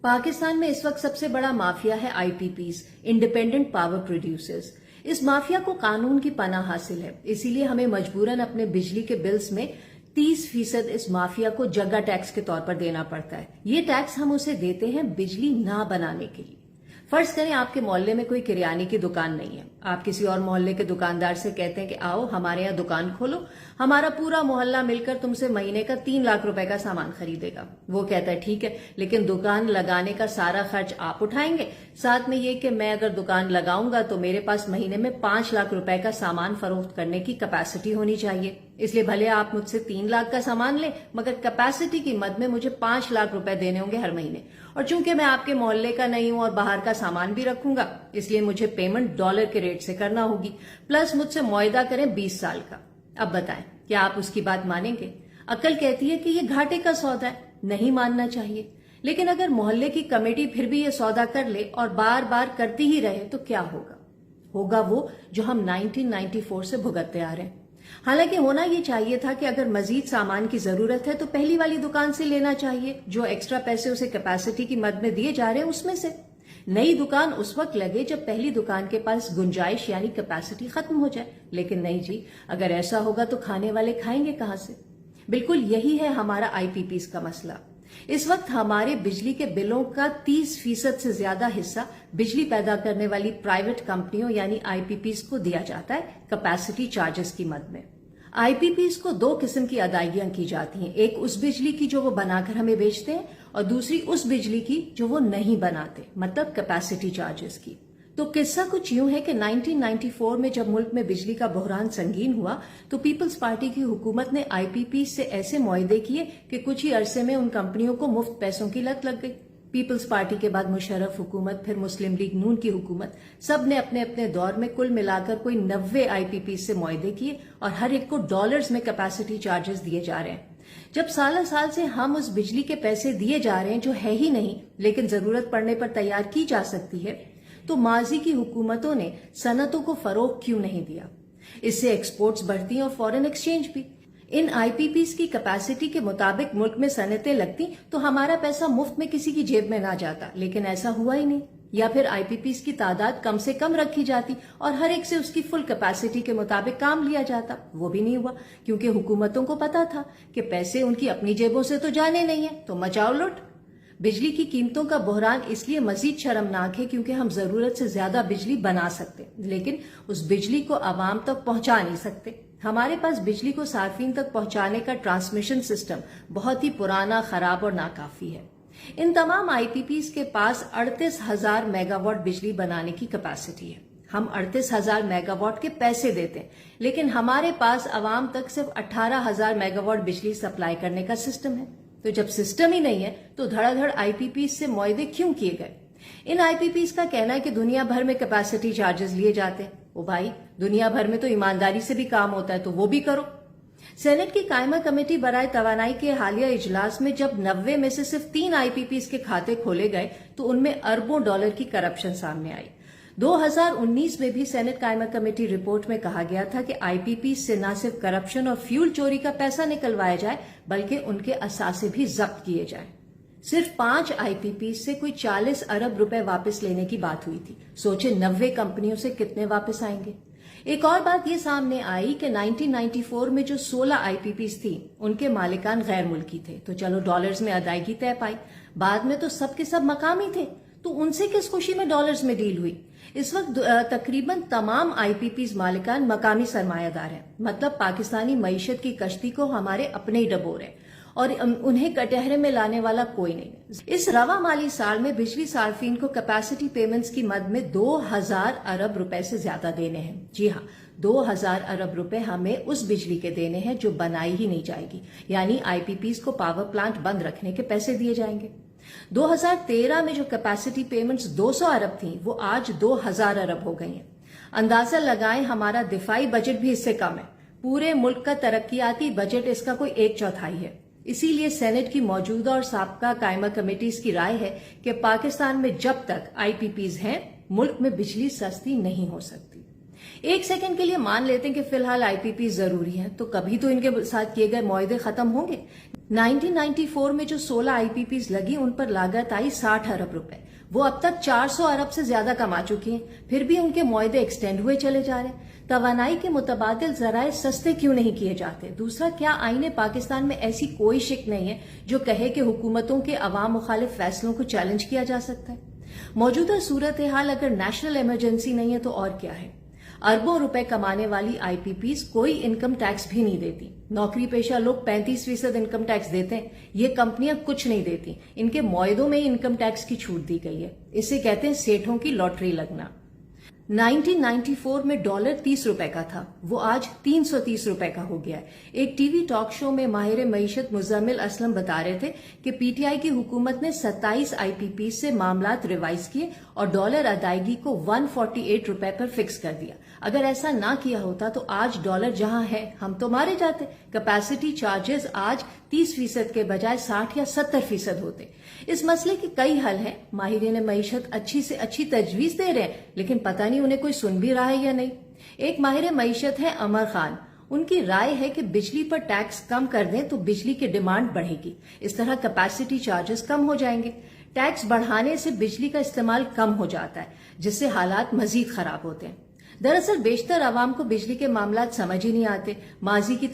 पाकिस्तान में इस वक्त सबसे बड़ा माफिया है आईपीपीज, इंडिपेंडेंट पावर प्रोड्यूसर्स। इस माफिया को कानून की पनाह हासिल है, इसीलिए हमें मजबूरन अपने बिजली के बिल्स में 30% इस माफिया को जगह टैक्स के तौर पर देना पड़ता है। ये टैक्स हम उसे देते हैं बिजली ना बनाने के लिए। फर्ज करें आपके मोहल्ले में कोई किराने की दुकान नहीं है। आप किसी और मोहल्ले के दुकानदार से कहते हैं कि आओ हमारे यहाँ दुकान खोलो, हमारा पूरा मोहल्ला मिलकर तुमसे महीने का 3 लाख रुपए का सामान खरीदेगा। वो कहता है ठीक है, लेकिन दुकान लगाने का सारा खर्च आप उठाएंगे, साथ में ये कि मैं अगर दुकान लगाऊंगा तो मेरे पास महीने में 5 लाख रुपए का सामान फरोख्त करने की कैपेसिटी होनी चाहिए। इसलिए भले आप मुझसे 3 लाख का सामान लें, मगर कैपेसिटी की मद में मुझे 5 लाख रुपए देने होंगे हर महीने। और चूंकि मैं आपके मोहल्ले का नहीं हूं और बाहर का सामान भी रखूंगा, इसलिए मुझे पेमेंट डॉलर के रेट से करना होगी। प्लस मुझसे मुआहदा करें 20 साल का। अब बताएं, क्या आप उसकी बात मानेंगे? अक्ल कहती है कि ये घाटे का सौदा है, नहीं मानना चाहिए। लेकिन अगर मोहल्ले की कमेटी फिर भी ये सौदा कर ले और बार बार करती ही रहे तो क्या होगा? होगा वो जो हम 1994 से भुगतते आ रहे हैं। हालांकि होना ये चाहिए था कि अगर मजीद सामान की जरूरत है तो पहली वाली दुकान से लेना चाहिए, जो एक्स्ट्रा पैसे उसे कैपेसिटी की मद में दिए जा रहे हैं उसमें से। नई दुकान उस वक्त लगे जब पहली दुकान के पास गुंजाइश यानी कैपेसिटी खत्म हो जाए। लेकिन नहीं जी, अगर ऐसा होगा तो खाने वाले खाएंगे कहां से? बिल्कुल यही है हमारा आईपीपीज का मसला। इस वक्त हमारे बिजली के बिलों का 30% से ज्यादा हिस्सा बिजली पैदा करने वाली प्राइवेट कंपनियों यानी आईपीपीज को दिया जाता है कैपेसिटी चार्जेस की मद में। आईपीपीज को 2 किस्म की अदायगियां की जाती हैं, एक उस बिजली की जो वो बनाकर हमें बेचते हैं और दूसरी उस बिजली की जो वो नहीं बनाते, मतलब कैपेसिटी चार्जेस की। तो किस्सा कुछ यूं है कि 1994 में जब मुल्क में बिजली का बहरान संगीन हुआ तो पीपल्स पार्टी की हुकूमत ने आईपीपी से ऐसे मुआहदे किए कि कुछ ही अरसे में उन कंपनियों को मुफ्त पैसों की लत लग गई। पीपल्स पार्टी के बाद मुशर्रफ हुकूमत, फिर मुस्लिम लीग नून की हुकूमत, सब ने अपने अपने दौर में कुल मिलाकर कोई 90 आईपीपी से मुआहदे किए और हर एक को डॉलर्स में कैपेसिटी चार्जेस दिए जा रहे हैं। जब साल साल से हम उस बिजली के पैसे दिए जा रहे हैं जो है ही नहीं लेकिन जरूरत पड़ने पर तैयार की जा सकती है, तो माजी की हुकूमतों ने सनतों को फरोग क्यों नहीं दिया? इससे एक्सपोर्ट्स बढ़ती हैं और फॉरेन एक्सचेंज भी। इन आईपीपीज की कैपेसिटी के मुताबिक मुल्क में सनतें लगती तो हमारा पैसा मुफ्त में किसी की जेब में ना जाता, लेकिन ऐसा हुआ ही नहीं। या फिर आईपीपीज की तादाद कम से कम रखी जाती और हर एक से उसकी फुल कैपेसिटी के मुताबिक काम लिया जाता। वो भी नहीं हुआ, क्योंकि हुकूमतों को पता था कि पैसे उनकी अपनी जेबों से तो जाने नहीं है, तो मचाओ लुट। बिजली की कीमतों का बहरान इसलिए मजीद शर्मनाक है क्योंकि हम जरूरत से ज्यादा बिजली बना सकते, लेकिन उस बिजली को आवाम तक पहुंचा नहीं सकते। हमारे पास बिजली को सार्फिन तक पहुंचाने का ट्रांसमिशन सिस्टम बहुत ही पुराना, खराब और नाकाफी है। इन तमाम आईपीपीज के पास 38,000 मेगावाट बिजली बनाने की कैपेसिटी है। हम 38,000 मेगावाट के पैसे देते हैं, लेकिन हमारे पास आवाम तक सिर्फ 18,000 मेगावाट बिजली सप्लाई करने का सिस्टम है। तो जब सिस्टम ही नहीं है तो धड़ाधड़ आईपीपीज से मुआहदे क्यों किए गए? इन आईपीपीज का कहना है कि दुनिया भर में कैपेसिटी चार्जेस लिए जाते हैं। ओ भाई, दुनिया भर में तो ईमानदारी से भी काम होता है, तो वो भी करो। सेनेट की कायमा कमेटी बराए तवानाई के हालिया इजलास में जब 90 में से सिर्फ 3 आईपीपीज के खाते खोले गए तो उनमें अरबों डॉलर की करप्शन सामने आई। 2019 में भी सेनेट कायमा कमेटी रिपोर्ट में कहा गया था कि आईपीपी से न सिर्फ करप्शन और फ्यूल चोरी का पैसा निकलवाया जाए बल्कि उनके असासे भी जब्त किए जाएं। सिर्फ 5 आईपीपी से कोई 40 अरब रुपए वापस लेने की बात हुई थी। सोचे 90 कंपनियों से कितने वापस आएंगे? एक और बात ये सामने आई कि 1994 में जो 16 आईपीपीज थी उनके मालिकान गैर मुल्की थे, तो चलो डॉलर्स में अदायगी तय पाई। बाद में तो सब के सब मकामी थे, तो उनसे किस खुशी में डॉलर्स में डील हुई? इस वक्त तकरीबन तमाम आईपीपीज मालिकान मकामी सरमायादार हैं, मतलब पाकिस्तानी मईशत की कश्ती को हमारे अपने ही डबोर हैं और उन्हें कटहरे में लाने वाला कोई नहीं। इस रवा माली साल में बिजली सार्फिन को कैपेसिटी पेमेंट्स की मद में 2000 अरब रुपए से ज्यादा देने हैं। जी हाँ, 2000 अरब रुपए हमें उस बिजली के देने हैं जो बनाई ही नहीं जाएगी, यानी आईपीपीज को पावर प्लांट बंद रखने के पैसे दिए जाएंगे। 2013 में जो कैपेसिटी पेमेंट्स 200 अरब थी वो आज 2000 अरब हो गई हैं। अंदाजा लगाएं हमारा दिफाई बजट भी इससे कम है। पूरे मुल्क का तरक्याती बजट इसका कोई 1/4 है। इसीलिए सेनेट की मौजूदा और साबका कायमा कमेटीज की राय है कि पाकिस्तान में जब तक आईपीपीज हैं मुल्क में बिजली सस्ती नहीं हो सकती। एक सेकंड के लिए मान लेते हैं कि फिलहाल आईपीपी जरूरी है, तो कभी तो इनके साथ किए गए मुआहदे खत्म होंगे। 1994 में जो 16 आईपीपीज लगी उन पर लागत आई 60 अरब रुपए। वो अब तक 400 अरब से ज्यादा कमा चुकी हैं, फिर भी उनके मुआहदे एक्सटेंड हुए चले जा रहे हैं। तवानाई के मुतबादिल जराए सस्ते क्यों नहीं किए जाते? दूसरा, क्या आईने पाकिस्तान में ऐसी कोई शिक नहीं है जो कहे कि हुकूमतों के अवाम मुखालिफ फैसलों को चैलेंज किया जा सकता है? मौजूदा सूरत हाल अगर नेशनल इमरजेंसी नहीं है तो और क्या है? अरबों रुपए कमाने वाली आईपीपीज कोई इनकम टैक्स भी नहीं देती। नौकरी पेशा लोग 35% इनकम टैक्स देते हैं, ये कंपनियां कुछ नहीं देती। इनके मुआहदों में ही इनकम टैक्स की छूट दी गई है। इसे कहते हैं सेठों की लॉटरी लगना। 1994 में डॉलर 30 रुपए का था, वो आज 330 रुपए का हो गया है। एक टीवी टॉक शो में माहिर मईशत मुजम्मिल असलम बता रहे थे कि पीटीआई की हुकूमत ने 27 आईपीपी से मामलात रिवाइज किए और डॉलर अदायगी को 148 रुपए पर फिक्स कर दिया। अगर ऐसा ना किया होता तो आज डॉलर जहां है हम तो मारे जाते। कैपेसिटी चार्जेस आज 30% के बजाय 60 या 70% होते। इस मसले के कई हल हैं। माहिरीन मईशत अच्छी से अच्छी तजवीज दे रहे हैं, लेकिन पता नहीं उन्हें कोई सुन भी रहा है या नहीं। एक माहिर मईशत है अमर खान। उनकी राय है कि बिजली पर टैक्स कम कर दें तो बिजली की डिमांड बढ़ेगी। इस तरह कैपेसिटी चार्जेस कम हो जाएंगे। टैक्स बढ़ाने से बिजली का इस्तेमाल कम हो जाता है, जिससे हालात मजीद खराब होते हैं। दरअसल बेशतर आवाम को बिजली के मामलात समझ ही नहीं आते। माजी की